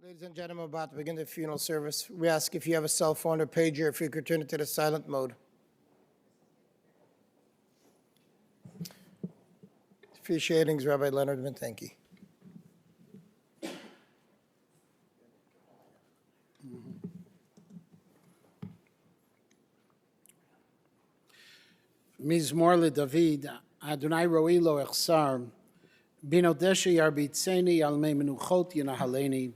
Ladies and gentlemen, we're about to begin the funeral service. We ask if you have a cell phone or pager, if you could turn it to the silent mode. Officiating is Rabbi Leonard Vintenki. Mizmor LeDavid, Adonai ro'i lo echsar, binodeshi yarbitzeni al mei menuchot yinahaleni,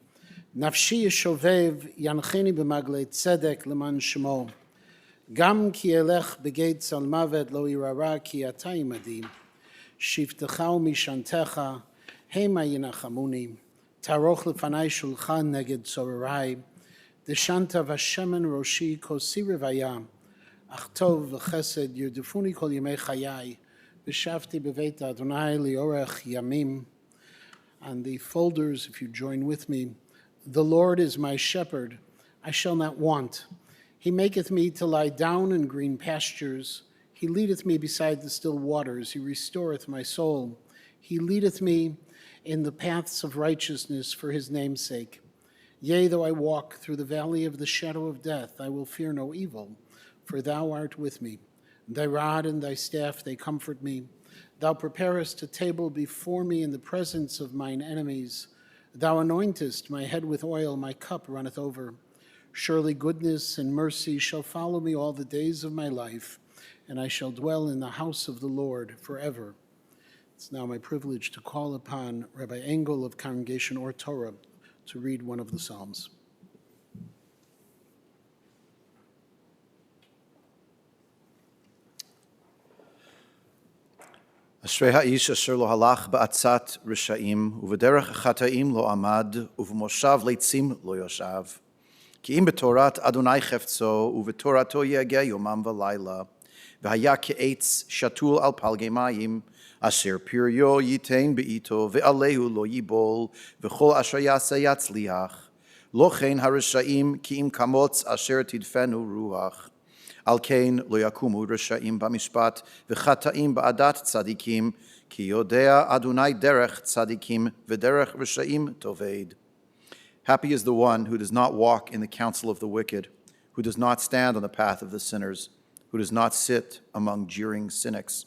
nafshi yeshovev yancheni b'maglei tzedek leman shemo, gam ki elech begeit al mavet lo irara ki ata imadi, shiftecha umishantecha, hema yinachamuni, taroch lefanai shulchan neged tzorarai, deshanta vashemen roshi kosi revayam, Ach tov v'chesed yerdufuni kol yemei chayai, v'shavti b'veit Adonai liorech yamim. On the folders, if you join with me, the Lord is my shepherd, I shall not want. He maketh me to lie down in green pastures. He leadeth me beside the still waters. He restoreth my soul. He leadeth me in the paths of righteousness for his name's sake. Yea, though I walk through the valley of the shadow of death, I will fear no evil, for thou art with me. Thy rod and thy staff, they comfort me. Thou preparest a table before me in the presence of mine enemies. Thou anointest my head with oil, my cup runneth over. Surely goodness and mercy shall follow me all the days of my life, and I shall dwell in the house of the Lord forever. It's now my privilege to call upon Rabbi Engel of Congregation Or Torah to read one of the Psalms. אשרי האיש אשר לא הלך בעצת רשעים, ובדרך החטאים לא עמד, ובמושב לצים לא ישב. כי אם בתורת אדוני חפצו, ובתורתו יגע יומם ולילה, והיה כעץ שתול על פלגי מים, אשר פריו ייתן בעיתו, ועליהו לא ייבול, וכל אשר יעשה יצליח. לא כן הרשעים, כי אם כמוץ אשר תדפנו רוח. על כן לא יקומו רשעים במשפט, וחטאים בעדת צדיקים, כי יודע אדוני דרך צדיקים, ודרך רשעים תאבד. Happy is the one who does not walk in the counsel of the wicked, who does not stand on the path of the sinners, who does not sit among jeering cynics.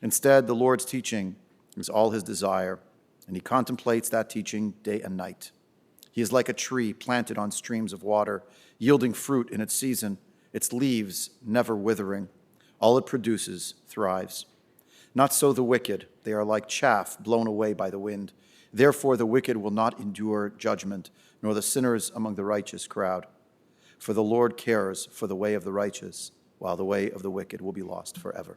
Instead, the Lord's teaching is all his desire, and he contemplates that teaching day and night. He is like a tree planted on streams of water, yielding fruit in its season, its leaves never withering. All it produces thrives. Not so the wicked. They are like chaff blown away by the wind. Therefore the wicked will not endure judgment, nor the sinners among the righteous crowd. For the Lord cares for the way of the righteous, while the way of the wicked will be lost forever.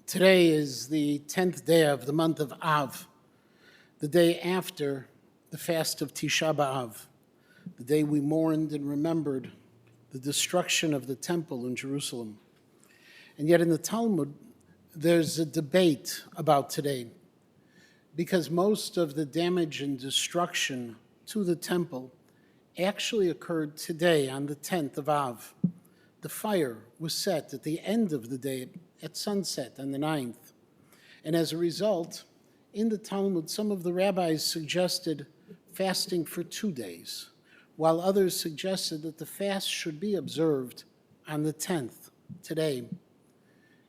Today is the 10th day of the month of Av, the day after the fast of Tisha B'Av, the day we mourned and remembered the destruction of the temple in Jerusalem. And yet in the Talmud, there's a debate about today, because most of the damage and destruction to the temple actually occurred today on the 10th of Av. The fire was set at the end of the day at sunset on the 9th. And as a result, in the Talmud, some of the rabbis suggested fasting for 2 days, while others suggested that the fast should be observed on the 10th, today.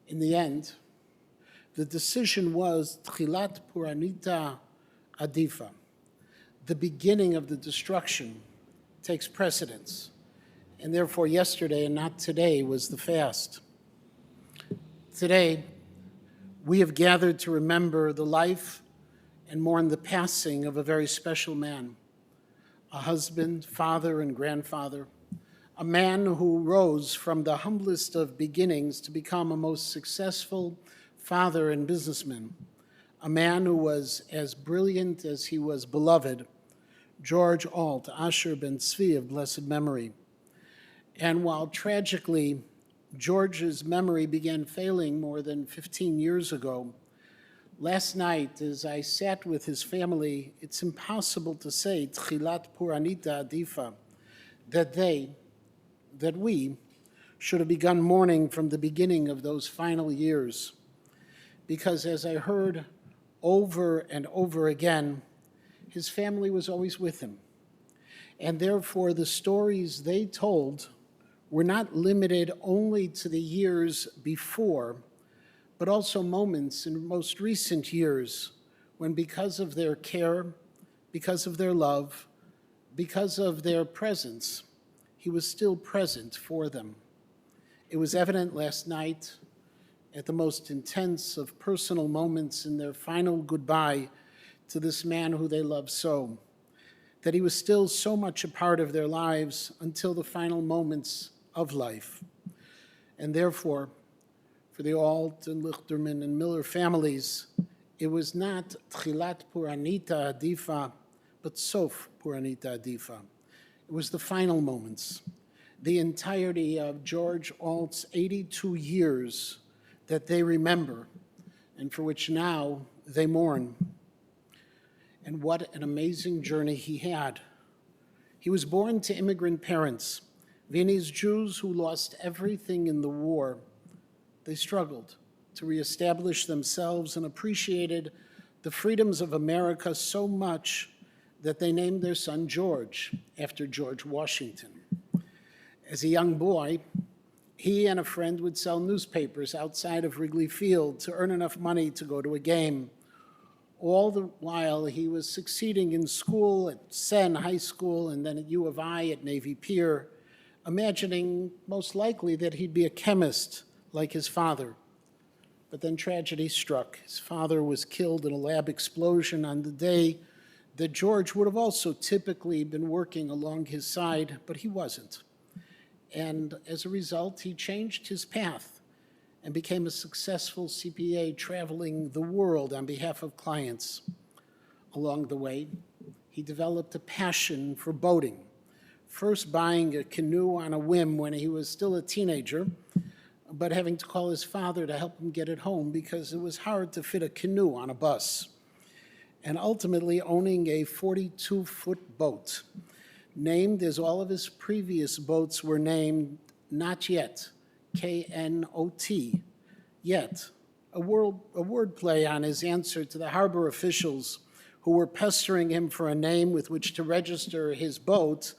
In the end, the decision was Tchilat Puranita Adifa. The beginning of the destruction takes precedence, and therefore yesterday and not today was the fast. Today, we have gathered to remember the life and mourn the passing of a very special man, a husband, father, and grandfather, a man who rose from the humblest of beginnings to become a most successful father and businessman, a man who was as brilliant as he was beloved, George Alt, Asher ben Tzvi of blessed memory. And while tragically George's memory began failing more than 15 years ago. Last night, as I sat with his family, it's impossible to say Tchilat Puranita Adifa, that we should have begun mourning from the beginning of those final years. Because as I heard over and over again, his family was always with him. And therefore, the stories they told were not limited only to the years before, but also moments in most recent years when, because of their care, because of their love, because of their presence, he was still present for them. It was evident last night at the most intense of personal moments in their final goodbye to this man who they loved so, that he was still so much a part of their lives until the final moments of life. And therefore, for the Alt and Lichterman and Miller families, it was not Tchilat Puranita Adifa, but Sof Puranita Adifa. It was the final moments, the entirety of George Alt's 82 years that they remember and for which now they mourn. And what an amazing journey he had. He was born to immigrant parents, Viennese Jews who lost everything in the war. They struggled to reestablish themselves and appreciated the freedoms of America so much that they named their son George after George Washington. As a young boy, he and a friend would sell newspapers outside of Wrigley Field to earn enough money to go to a game. All the while, he was succeeding in school at Senn High School and then at U of I at Navy Pier, imagining most likely that he'd be a chemist like his father. But then tragedy struck. His father was killed in a lab explosion on the day that George would have also typically been working along his side, but he wasn't. And as a result, he changed his path and became a successful CPA traveling the world on behalf of clients. Along the way, he developed a passion for boating, first buying a canoe on a whim when he was still a teenager, but having to call his father to help him get it home because it was hard to fit a canoe on a bus, and ultimately owning a 42-foot boat, named as all of his previous boats were named Not Yet, K-N-O-T, Yet, a wordplay on his answer to the harbor officials who were pestering him for a name with which to register his boat,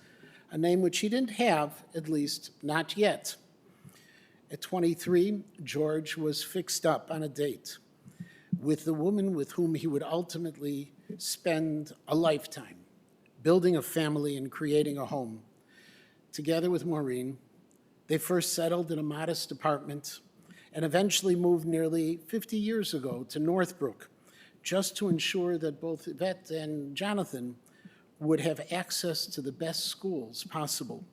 a name which he didn't have, at least not yet. At 23, George was fixed up on a date with the woman with whom he would ultimately spend a lifetime, building a family and creating a home. Together with Maureen, they first settled in a modest apartment and eventually moved nearly 50 years ago to Northbrook, just to ensure that both Yvette and Jonathan would have access to the best schools possible.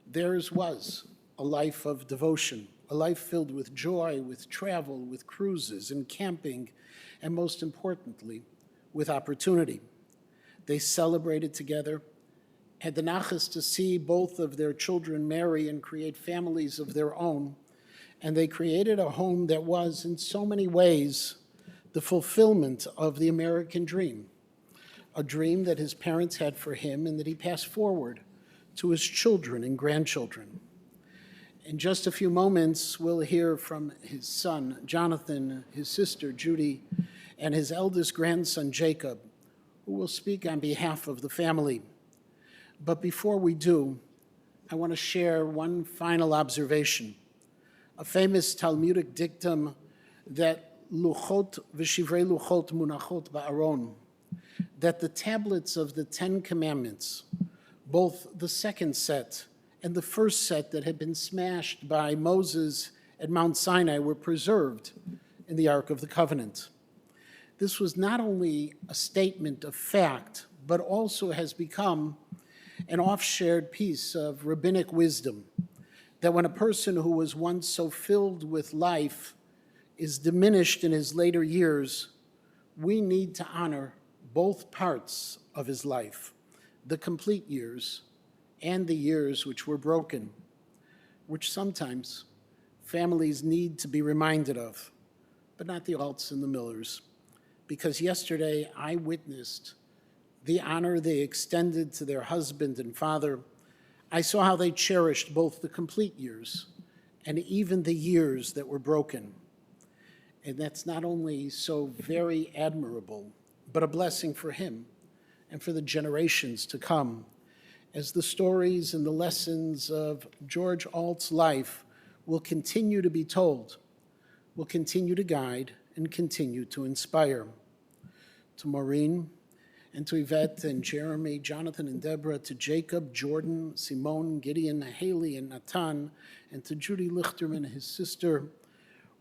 Theirs was a life of devotion, a life filled with joy, with travel, with cruises and camping, and most importantly, with opportunity. They celebrated together, had the nachas to see both of their children marry and create families of their own, and they created a home that was, in so many ways, the fulfillment of the American dream, a dream that his parents had for him and that he passed forward to his children and grandchildren. In just a few moments, we'll hear from his son, Jonathan, his sister, Judy, and his eldest grandson, Jacob, who will speak on behalf of the family. But before we do, I want to share one final observation, a famous Talmudic dictum that luchot v'shivrei luchot munachot ba'aron, that the tablets of the Ten Commandments, both the second set and the first set that had been smashed by Moses at Mount Sinai, were preserved in the Ark of the Covenant. This was not only a statement of fact, but also has become an oft-shared piece of rabbinic wisdom, that when a person who was once so filled with life is diminished in his later years, we need to honor both parts of his life, the complete years and the years which were broken, which sometimes families need to be reminded of, but not the Alts and the Millers, because yesterday I witnessed the honor they extended to their husband and father. I saw how they cherished both the complete years and even the years that were broken. And that's not only so very admirable, but a blessing for him and for the generations to come, as the stories and the lessons of George Alt's life will continue to be told, will continue to guide, and continue to inspire. To Maureen, and to Yvette and Jeremy, Jonathan and Deborah, to Jacob, Jordan, Simone, Gideon, Haley, and Natan, and to Judy Lichterman, his sister,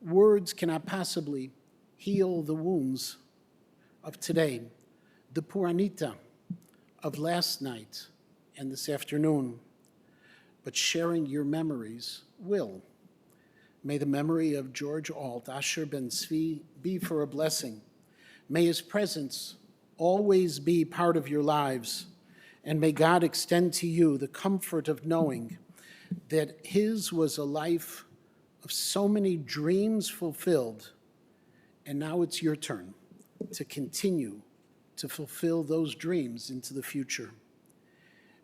words cannot possibly heal the wounds of today, the Puranita of last night and this afternoon, but sharing your memories will. May the memory of George Alt, Asher Ben Tzvi, be for a blessing. May his presence always be part of your lives, and may God extend to you the comfort of knowing that his was a life of so many dreams fulfilled, and now it's your turn to continue to fulfill those dreams into the future.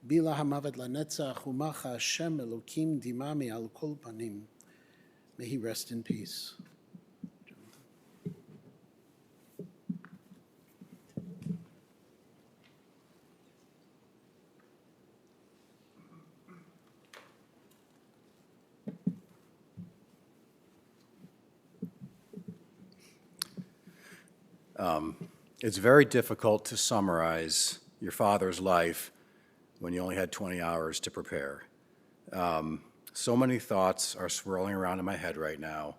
Bila hamavet lanetzach umacha Hashem Elokim dimami al kol panim. May he rest in peace. It's very difficult to summarize your father's life when you only had 20 hours to prepare. So many thoughts are swirling around in my head right now.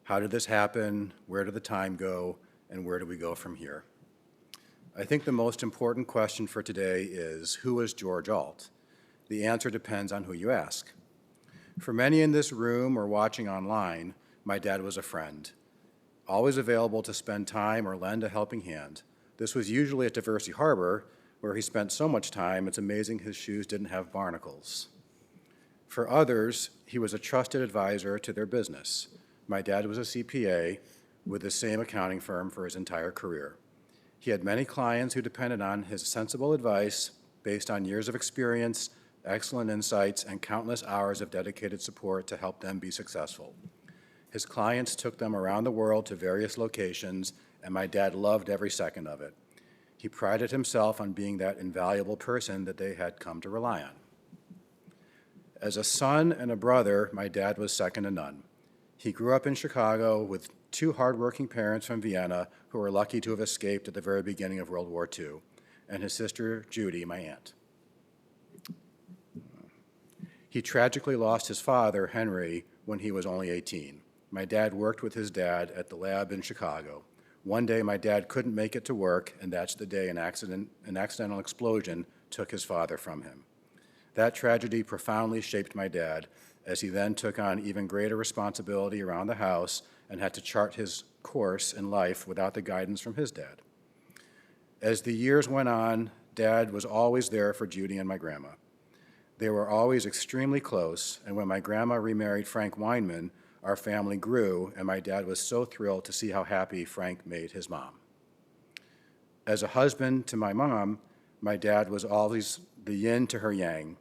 How did this happen? Where did the time go? And where do we go from here? I think the most important question for today is, who is George Alt? The answer depends on who you ask. For many in this room or watching online, my dad was a friend, always available to spend time or lend a helping hand. This was usually at Diversey Harbor, where he spent so much time, it's amazing his shoes didn't have barnacles. For others, he was a trusted advisor to their business. My dad was a CPA with the same accounting firm for his entire career. He had many clients who depended on his sensible advice based on years of experience, excellent insights, and countless hours of dedicated support to help them be successful. His clients took them around the world to various locations, and my dad loved every second of it. He prided himself on being that invaluable person that they had come to rely on. As a son and a brother, my dad was second to none. He grew up in Chicago with two hardworking parents from Vienna who were lucky to have escaped at the very beginning of World War II, and his sister, Judy, my aunt. He tragically lost his father, Henry, when he was only 18. My dad worked with his dad at the lab in Chicago. One day, my dad couldn't make it to work, and that's the day an accidental explosion took his father from him. That tragedy profoundly shaped my dad, as he then took on even greater responsibility around the house and had to chart his course in life without the guidance from his dad. As the years went on, Dad was always there for Judy and my grandma. They were always extremely close, and when my grandma remarried Frank Weinman, our family grew, and my dad was so thrilled to see how happy Frank made his mom. As a husband to my mom, my dad was always the yin to her yang.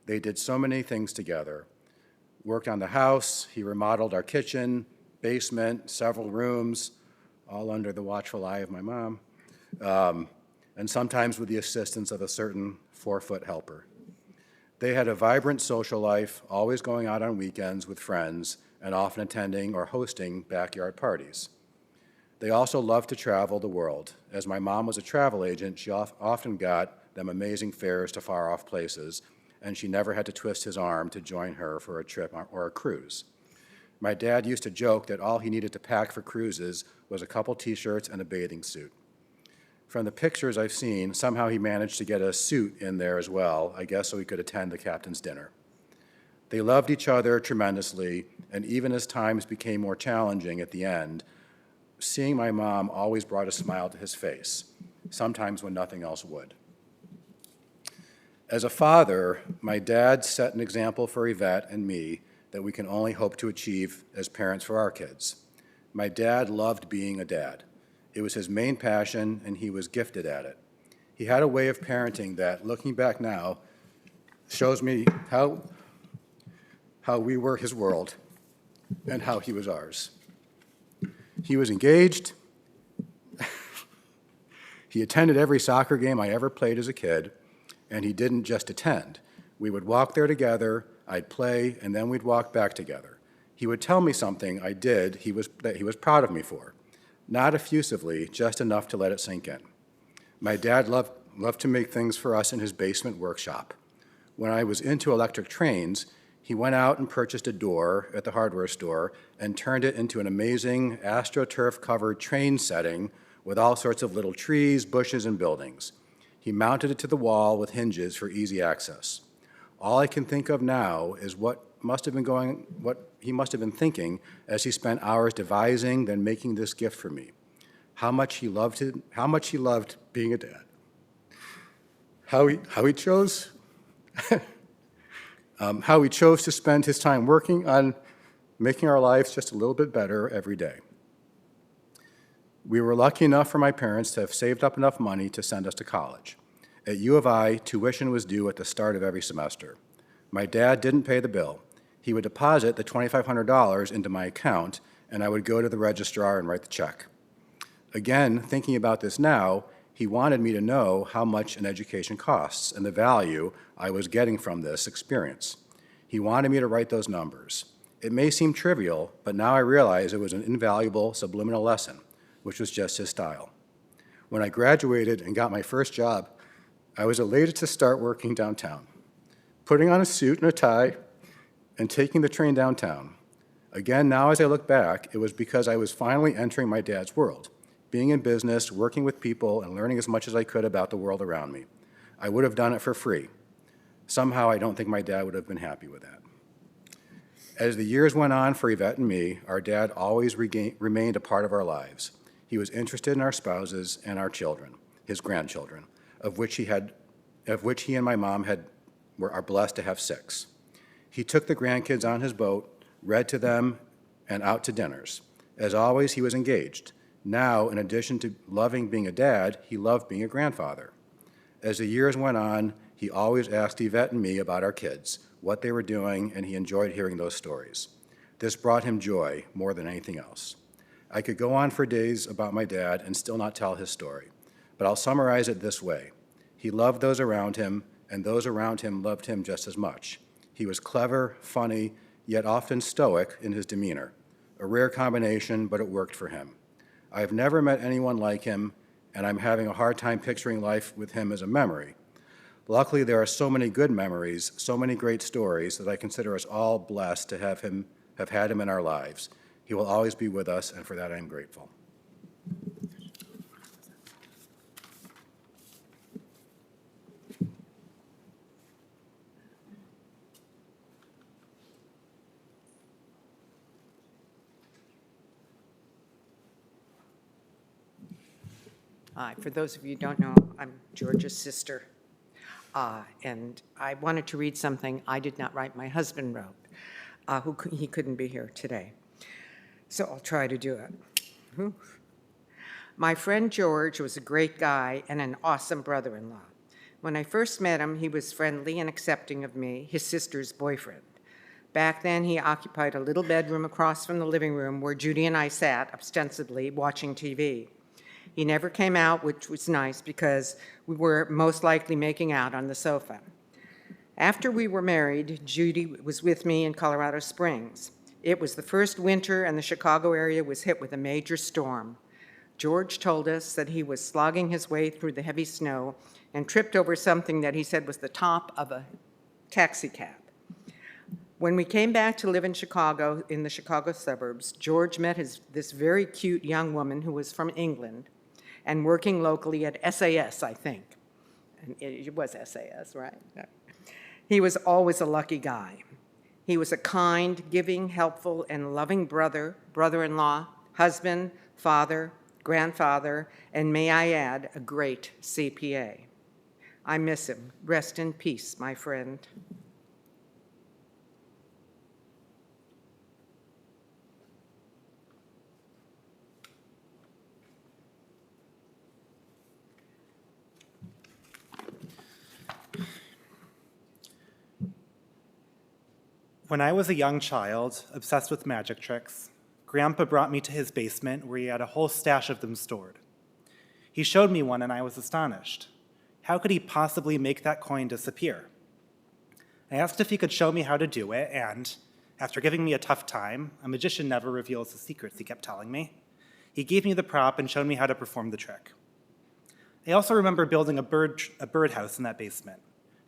They did so many things together. Worked on the house, he remodeled our kitchen, basement, several rooms, all under the watchful eye of my mom, and sometimes with the assistance of a certain 4-foot helper. They had a vibrant social life, always going out on weekends with friends, and often attending or hosting backyard parties. They also loved to travel the world. As my mom was a travel agent, she often got them amazing fares to far-off places, and she never had to twist his arm to join her for a trip or a cruise. My dad used to joke that all he needed to pack for cruises was a couple t-shirts and a bathing suit. From the pictures I've seen, somehow he managed to get a suit in there as well, I guess so he could attend the captain's dinner. They loved each other tremendously, and even as times became more challenging at the end, seeing my mom always brought a smile to his face, sometimes when nothing else would. As a father, my dad set an example for Yvette and me that we can only hope to achieve as parents for our kids. My dad loved being a dad. It was his main passion, and he was gifted at it. He had a way of parenting that, looking back now, shows me how we were his world and how he was ours. He was engaged. He attended every soccer game I ever played as a kid, and he didn't just attend. We would walk there together, I'd play, and then we'd walk back together. He would tell me something I did that he was proud of me for, not effusively, just enough to let it sink in. My dad loved to make things for us in his basement workshop. When I was into electric trains, he went out and purchased a door at the hardware store and turned it into an amazing AstroTurf-covered train setting with all sorts of little trees, bushes, and buildings. He mounted it to the wall with hinges for easy access. All I can think of now is what he must have been thinking as he spent hours devising, then making this gift for me. How much he loved being a dad. How he chose to spend his time working on making our lives just a little bit better every day. We were lucky enough for my parents to have saved up enough money to send us to college. At U of I, tuition was due at the start of every semester. My dad didn't pay the bill. He would deposit the $2,500 into my account, and I would go to the registrar and write the check. Again, thinking about this now, he wanted me to know how much an education costs and the value I was getting from this experience. He wanted me to write those numbers. It may seem trivial, but now I realize it was an invaluable subliminal lesson, which was just his style. When I graduated and got my first job, I was elated to start working downtown, putting on a suit and a tie and taking the train downtown. Again, now as I look back, it was because I was finally entering my dad's world, being in business, working with people, and learning as much as I could about the world around me. I would have done it for free. Somehow, I don't think my dad would have been happy with that. As the years went on for Yvette and me, our dad always remained a part of our lives. He was interested in our spouses and our children, his grandchildren, of which he and my mom are blessed to have 6. He took the grandkids on his boat, read to them, and out to dinners. As always, he was engaged. Now, in addition to loving being a dad, he loved being a grandfather. As the years went on, he always asked Yvette and me about our kids, what they were doing, and he enjoyed hearing those stories. This brought him joy more than anything else. I could go on for days about my dad and still not tell his story, but I'll summarize it this way. He loved those around him, and those around him loved him just as much. He was clever, funny, yet often stoic in his demeanor. A rare combination, but it worked for him. I have never met anyone like him, and I'm having a hard time picturing life with him as a memory. Luckily, there are so many good memories, so many great stories, that I consider us all blessed to have had him in our lives. He will always be with us, and for that I am grateful. Hi, for those of you who don't know, I'm George's sister. And I wanted to read something I did not write, my husband wrote, he couldn't be here today. So I'll try to do it. My friend George was a great guy and an awesome brother-in-law. When I first met him, he was friendly and accepting of me, his sister's boyfriend. Back then, he occupied a little bedroom across from the living room where Judy and I sat, ostensibly, watching TV. He never came out, which was nice because we were most likely making out on the sofa. After we were married, Judy was with me in Colorado Springs. It was the first winter and the Chicago area was hit with a major storm. George told us that he was slogging his way through the heavy snow and tripped over something that he said was the top of a taxi cab. When we came back to live in Chicago, in the Chicago suburbs, George met this very cute young woman who was from England and working locally at SAS, I think. And it was SAS, right? He was always a lucky guy. He was a kind, giving, helpful, and loving brother, brother-in-law, husband, father, grandfather, and may I add, a great CPA. I miss him. Rest in peace, my friend. When I was a young child, obsessed with magic tricks, Grandpa brought me to his basement where he had a whole stash of them stored. He showed me one and I was astonished. How could he possibly make that coin disappear? I asked if he could show me how to do it, and after giving me a tough time, a magician never reveals the secrets, he kept telling me, he gave me the prop and showed me how to perform the trick. I also remember building a birdhouse in that basement,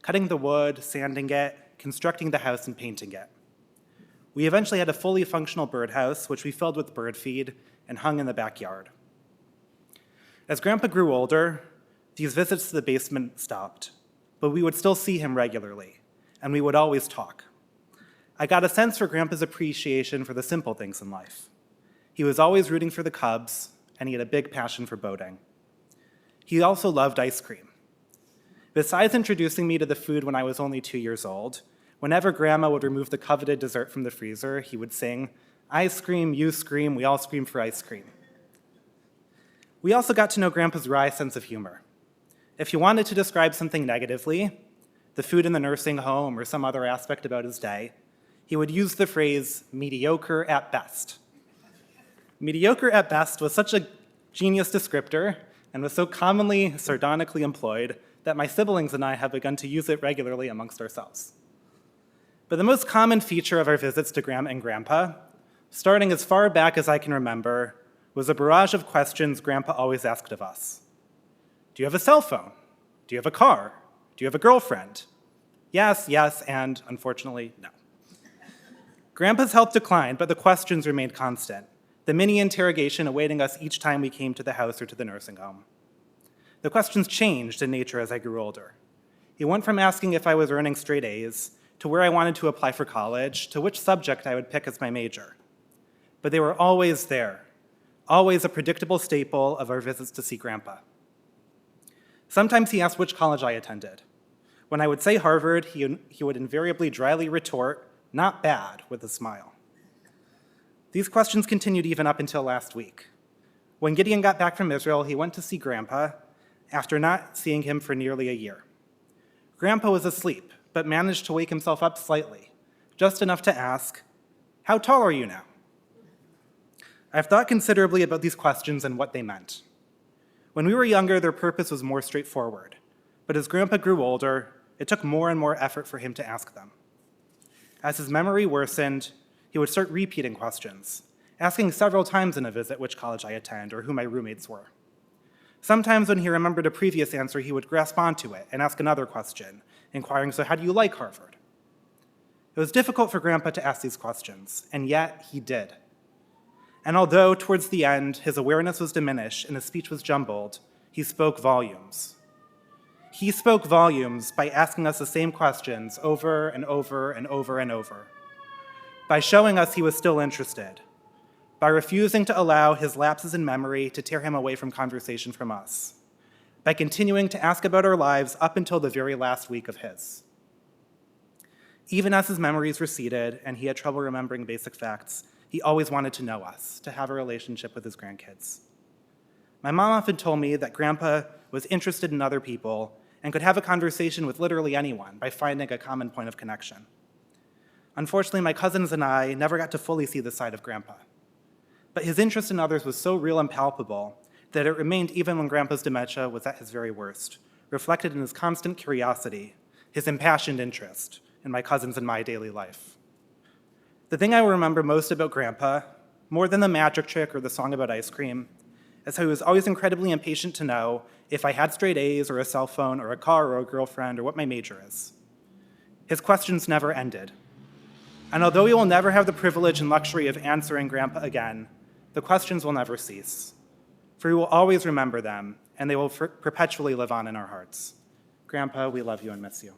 cutting the wood, sanding it, constructing the house, and painting it. We eventually had a fully functional birdhouse, which we filled with bird feed and hung in the backyard. As Grandpa grew older, these visits to the basement stopped, but we would still see him regularly, and we would always talk. I got a sense for Grandpa's appreciation for the simple things in life. He was always rooting for the Cubs, and he had a big passion for boating. He also loved ice cream. Besides introducing me to the food when I was only 2 years old, whenever Grandma would remove the coveted dessert from the freezer, he would sing, "I scream, you scream, we all scream for ice cream." We also got to know Grandpa's wry sense of humor. If he wanted to describe something negatively, the food in the nursing home or some other aspect about his day, he would use the phrase, "mediocre at best." Mediocre at best was such a genius descriptor and was so commonly sardonically employed that my siblings and I have begun to use it regularly amongst ourselves. But the most common feature of our visits to Grandma and Grandpa, starting as far back as I can remember, was a barrage of questions Grandpa always asked of us. Do you have a cell phone? Do you have a car? Do you have a girlfriend? Yes, yes, and unfortunately, no. Grandpa's health declined, but the questions remained constant, the mini interrogation awaiting us each time we came to the house or to the nursing home. The questions changed in nature as I grew older. He went from asking if I was earning straight A's to where I wanted to apply for college, to which subject I would pick as my major. But they were always there, always a predictable staple of our visits to see Grandpa. Sometimes he asked which college I attended. When I would say Harvard, he would invariably dryly retort, "Not bad," with a smile. These questions continued even up until last week. When Gideon got back from Israel, he went to see Grandpa after not seeing him for nearly a year. Grandpa was asleep, but managed to wake himself up slightly, just enough to ask, "How tall are you now?" I've thought considerably about these questions and what they meant. When we were younger, their purpose was more straightforward, but as Grandpa grew older, it took more and more effort for him to ask them. As his memory worsened, he would start repeating questions, asking several times in a visit which college I attend or who my roommates were. Sometimes when he remembered a previous answer, he would grasp onto it and ask another question, inquiring, "So how do you like Harvard?" It was difficult for Grandpa to ask these questions, and yet he did. And although towards the end his awareness was diminished and his speech was jumbled, he spoke volumes. He spoke volumes by asking us the same questions over and over and over and over, by showing us he was still interested, by refusing to allow his lapses in memory to tear him away from conversation from us, by continuing to ask about our lives up until the very last week of his. Even as his memories receded and he had trouble remembering basic facts, he always wanted to know us, to have a relationship with his grandkids. My mom often told me that Grandpa was interested in other people and could have a conversation with literally anyone by finding a common point of connection. Unfortunately, my cousins and I never got to fully see this side of Grandpa. But his interest in others was so real and palpable that it remained even when Grandpa's dementia was at his very worst, reflected in his constant curiosity, his impassioned interest in my cousins and my daily life. The thing I will remember most about Grandpa, more than the magic trick or the song about ice cream, is how he was always incredibly impatient to know if I had straight A's or a cell phone or a car or a girlfriend or what my major is. His questions never ended. And although we will never have the privilege and luxury of answering Grandpa again, the questions will never cease. For we will always remember them, and they will perpetually live on in our hearts. Grandpa, we love you and miss you.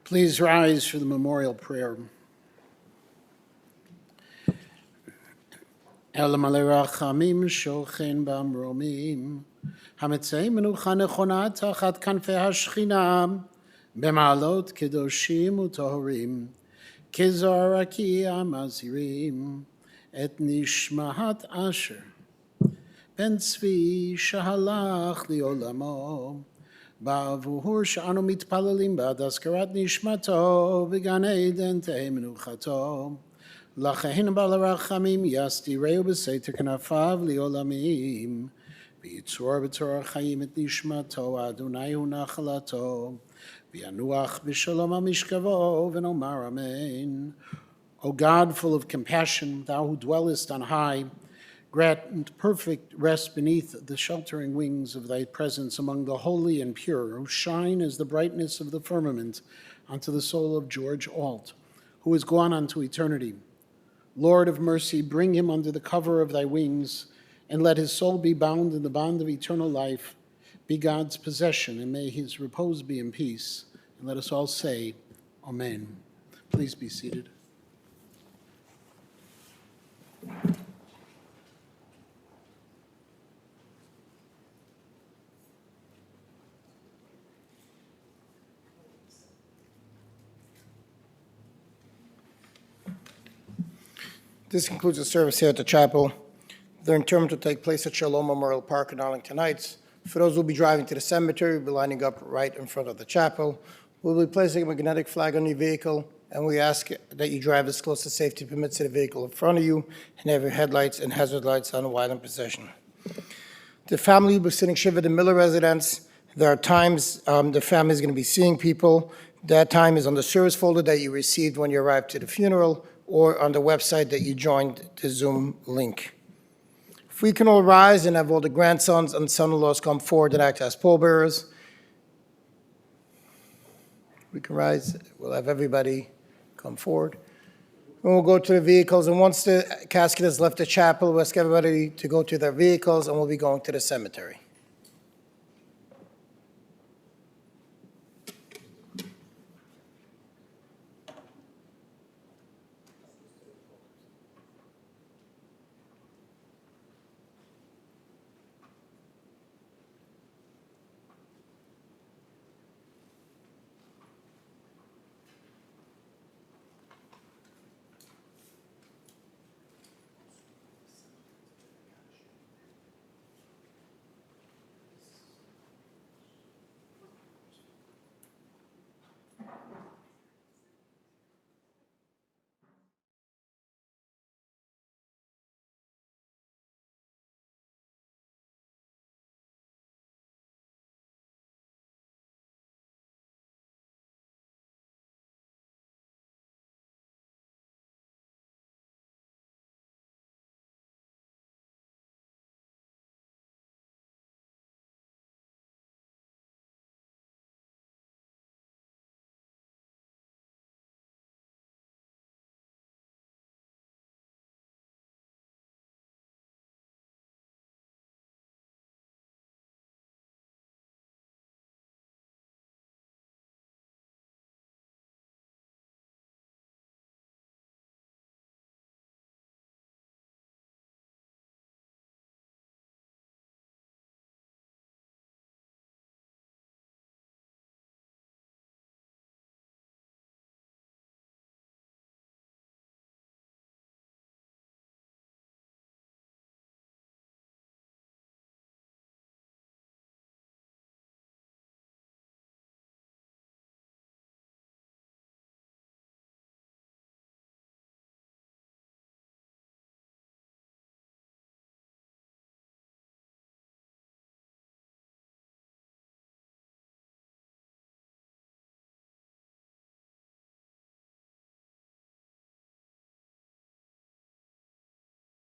Please rise for the memorial prayer. El male rachamim shochen b'amromim, hametzei menucha nechona tachat kanfei hashchina, b'ma'alot kedoshim u'tohorim, kezar raki'am azirim, את נשמת אשר בן צבי שהלך לעולמו, בעבור שאנו מתפללים בעד הזכרת נשמתו, בגן עדן תהא מנוחתו. לכן בעל הרחמים יסתירהו בסתר כנפיו לעולמים, ויצרור בתורה חיים את נשמתו, אדוני הוא נחלתו, וינוח בשלום על משכבו, ונאמר אמן. O God, full of compassion, thou who dwellest on high, grant perfect rest beneath the sheltering wings of thy presence among the holy and pure, who shine as the brightness of the firmament unto the soul of George Alt, who is gone unto eternity. Lord of mercy, bring him under the cover of thy wings, and let his soul be bound in the bond of eternal life, be God's possession, and may his repose be in peace. And let us all say, Amen. Please be seated. This concludes the service here at the chapel. The interment will take place at Shalom Memorial Park in Arlington Heights. For those who will be driving to the cemetery, we'll be lining up right in front of the chapel. We'll be placing a magnetic flag on your vehicle, and we ask that you drive as close to safety permits to the vehicle in front of you and have your headlights and hazard lights on while in possession. The family will be sitting shiva at the Miller residence. There are times the family is going to be seeing people. That time is on the service folder that you received when you arrived to the funeral, or on the website that you joined the Zoom link. If we can all rise and have all the grandsons and son-in-laws come forward and act as pallbearers. We can rise. We'll have everybody come forward. And we'll go to the vehicles, and once the casket has left the chapel, we'll ask everybody to go to their vehicles, and we'll be going to the cemetery.